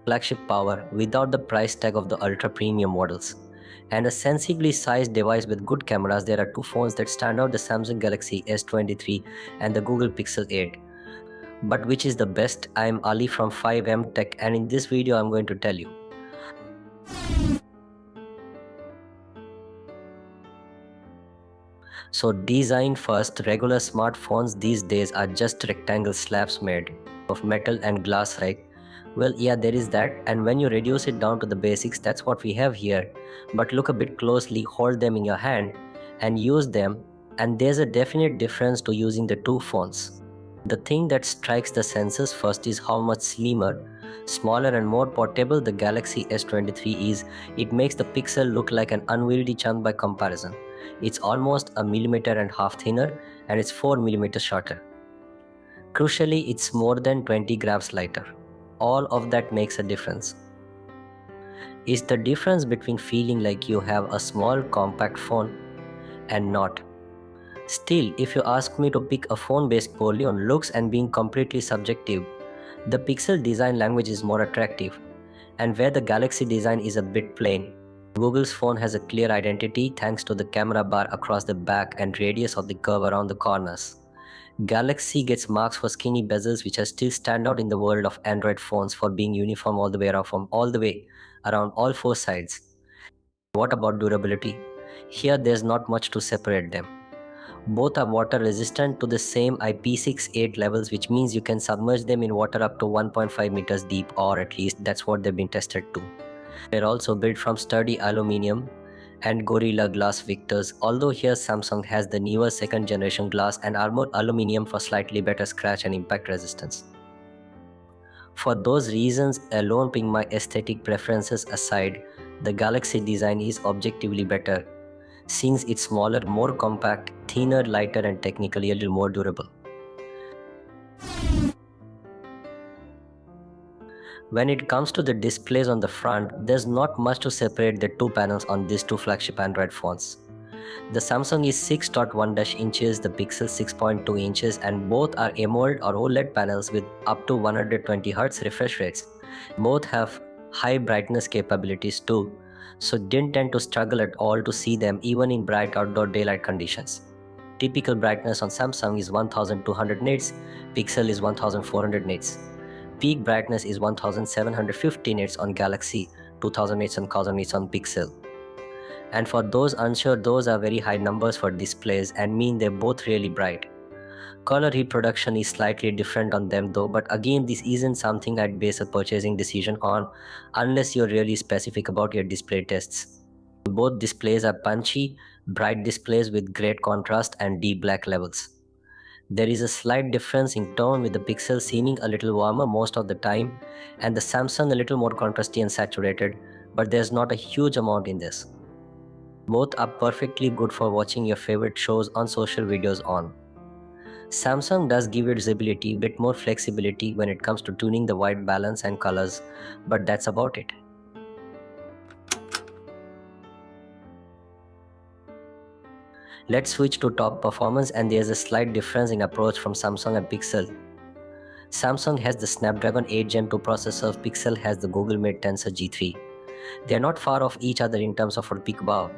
flagship power without the price tag of the ultra premium models. And a sensibly sized device with good cameras, there are two phones that stand out: the Samsung Galaxy S23 and the Google Pixel 8. But which is the best? I am Ali from 5M Tech, and in this video I'm going to tell you. So design first, regular smartphones these days are just rectangle slabs made of metal and glass, right? Well, yeah, there is that, and when you reduce it down to the basics, that's what we have here. But look a bit closely, hold them in your hand and use them, and there's a definite difference to using the two phones. The thing that strikes the senses first is how much slimmer, smaller and more portable the Galaxy S23 is. It makes the Pixel look like an unwieldy chunk by comparison. It's almost a millimeter and a half thinner, and it's 4 millimeters shorter. Crucially, it's more than 20 grams lighter. All of that makes a difference. It's the difference between feeling like you have a small compact phone and not. Still, if you ask me to pick a phone based purely on looks and being completely subjective, the Pixel design language is more attractive, and where the Galaxy design is a bit plain, Google's phone has a clear identity thanks to the camera bar across the back and radius of the curve around the corners. Galaxy gets marks for skinny bezels, which are still stand out in the world of Android phones for being uniform all the way around all four sides. What about durability? Here there's not much to separate them. Both are water resistant to the same IP68 levels, which means you can submerge them in water up to 1.5 meters deep, or at least that's what they've been tested to. They're also built from sturdy aluminum and Gorilla Glass Victors, although here Samsung has the newer second generation glass and armored aluminum for slightly better scratch and impact resistance. For those reasons alone, putting my aesthetic preferences aside, the Galaxy design is objectively better, since it's smaller, more compact, thinner, lighter and technically a little more durable. When it comes to the displays on the front, there's not much to separate the two panels on these two flagship Android phones. The Samsung is 6.1 inches, the Pixel 6.2 inches, and both are AMOLED or OLED panels with up to 120Hz refresh rates. Both have high brightness capabilities too, so didn't tend to struggle at all to see them even in bright outdoor daylight conditions. Typical brightness on Samsung is 1200 nits, Pixel is 1400 nits. Peak brightness is 1750 nits on Galaxy, 2000 nits and 1000 nits on Pixel. And for those unsure, those are very high numbers for displays and mean they're both really bright. Color reproduction is slightly different on them though, but again this isn't something I'd base a purchasing decision on unless you're really specific about your display tests. Both displays are punchy, bright displays with great contrast and deep black levels. There is a slight difference in tone, with the Pixel seeming a little warmer most of the time and the Samsung a little more contrasty and saturated, but there's not a huge amount in this. Both are perfectly good for watching your favorite shows on social videos on. Samsung does give its ability a bit more flexibility when it comes to tuning the white balance and colors, but that's about it. Let's switch to top performance, and there's a slight difference in approach from Samsung and Pixel. Samsung has the Snapdragon 8 Gen 2 processor, Pixel has the Google made Tensor G3. They are not far off each other in terms of peak power,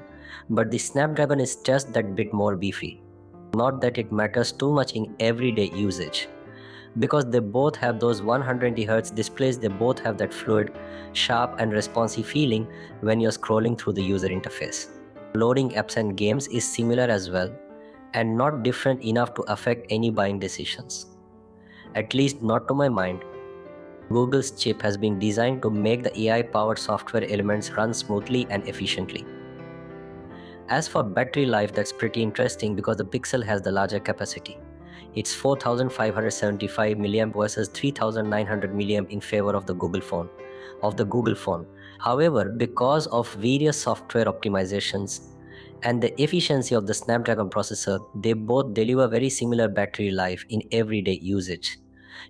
but the Snapdragon is just that bit more beefy. Not that it matters too much in everyday usage. Because they both have those 120Hz displays, they both have that fluid, sharp and responsive feeling when you're scrolling through the user interface. Loading apps and games is similar as well, and not different enough to affect any buying decisions. At least not to my mind. Google's chip has been designed to make the AI-powered software elements run smoothly and efficiently. As for battery life, that's pretty interesting because the Pixel has the larger capacity. It's 4575 mAh versus 3900 mAh in favor of the Google phone. However, because of various software optimizations and the efficiency of the Snapdragon processor, they both deliver very similar battery life in everyday usage.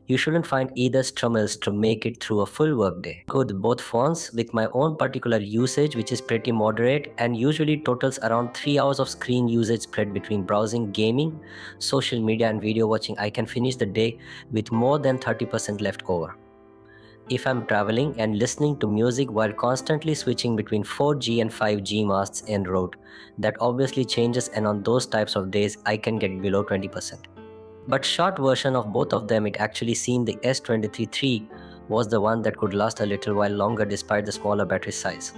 You shouldn't find either struggles to make it through a full workday. With both phones, with my own particular usage, which is pretty moderate and usually totals around 3 hours of screen usage spread between browsing, gaming, social media and video watching, I can finish the day with more than 30% left over. If I'm traveling and listening to music while constantly switching between 4G and 5G masts en route, that obviously changes, and on those types of days I can get below 20%. But short version of both of them, it actually seemed the S23 was the one that could last a little while longer despite the smaller battery size.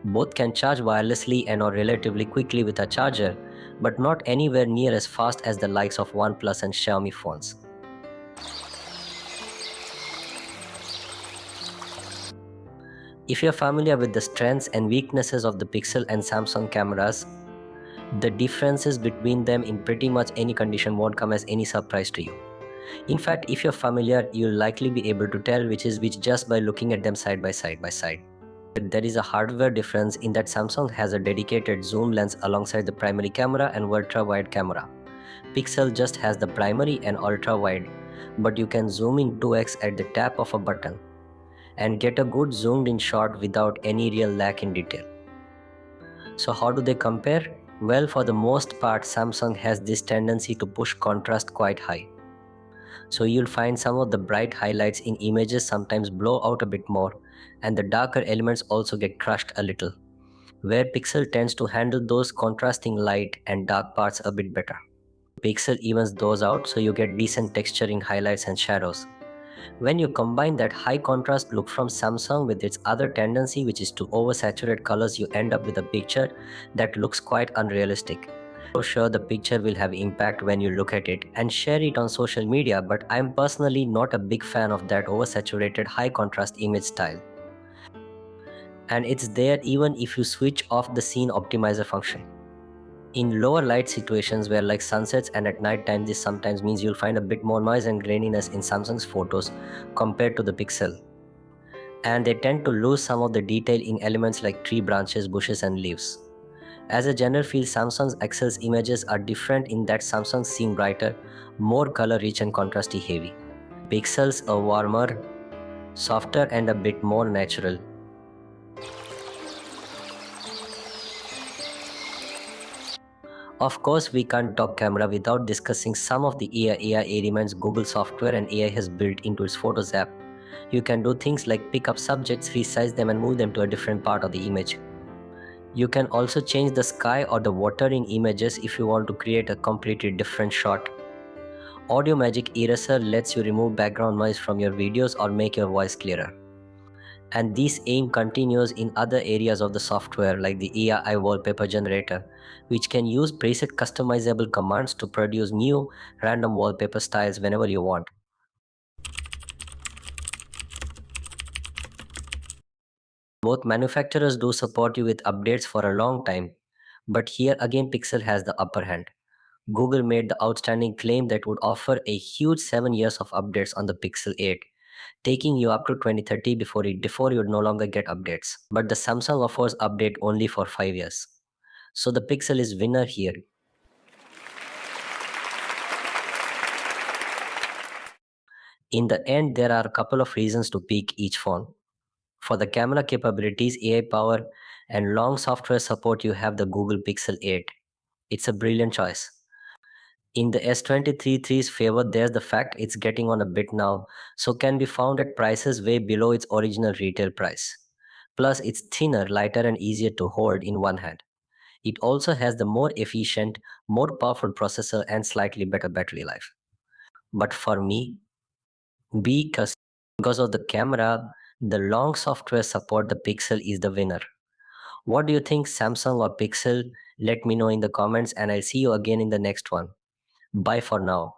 Both can charge wirelessly and or relatively quickly with a charger, but not anywhere near as fast as the likes of OnePlus and Xiaomi phones. If you're familiar with the strengths and weaknesses of the Pixel and Samsung cameras, the differences between them in pretty much any condition won't come as any surprise to you. In fact, if you're familiar, you'll likely be able to tell which is which just by looking at them side by side. There is a hardware difference in that Samsung has a dedicated zoom lens alongside the primary camera and ultra-wide camera. Pixel just has the primary and ultra-wide, but you can zoom in 2x at the tap of a button and get a good zoomed in shot without any real lag in detail. So how do they compare? Well, for the most part, Samsung has this tendency to push contrast quite high. So you'll find some of the bright highlights in images sometimes blow out a bit more, and the darker elements also get crushed a little, where Pixel tends to handle those contrasting light and dark parts a bit better. Pixel evens those out so you get decent texture in highlights and shadows. When you combine that high contrast look from Samsung with its other tendency, which is to oversaturate colors, you end up with a picture that looks quite unrealistic. For sure, the picture will have impact when you look at it and share it on social media, but I'm personally not a big fan of that oversaturated high contrast image style. And it's there even if you switch off the scene optimizer function. In lower light situations where like sunsets and at night time, this sometimes means you'll find a bit more noise and graininess in Samsung's photos compared to the Pixel. And they tend to lose some of the detail in elements like tree branches, bushes and leaves. As a general feel, Samsung's Excel's images are different in that Samsung seem brighter, more color rich and contrasty heavy. Pixels are warmer, softer and a bit more natural. Of course, we can't talk camera without discussing some of the AI elements Google software and AI has built into its Photos app. You can do things like pick up subjects, resize them and move them to a different part of the image. You can also change the sky or the water in images if you want to create a completely different shot. Audio Magic Eraser lets you remove background noise from your videos or make your voice clearer. And this aim continues in other areas of the software like the AI wallpaper generator, which can use preset customizable commands to produce new random wallpaper styles whenever you want. Both manufacturers do support you with updates for a long time, but here again Pixel has the upper hand. Google made the outstanding claim that would offer a huge 7 years of updates on the Pixel 8, taking you up to 2030 before you would no longer get updates. But the Samsung offers update only for 5 years. So the Pixel is winner here. In the end, there are a couple of reasons to pick each phone. For the camera capabilities, AI power, and long software support, you have the Google Pixel 8. It's a brilliant choice. In the S23's favor, there's the fact it's getting on a bit now, so can be found at prices way below its original retail price. Plus, it's thinner, lighter, and easier to hold in one hand. It also has the more efficient, more powerful processor and slightly better battery life. But for me, because of the camera, the long software support, the Pixel is the winner. What do you think, Samsung or Pixel? Let me know in the comments and I'll see you again in the next one. Bye for now.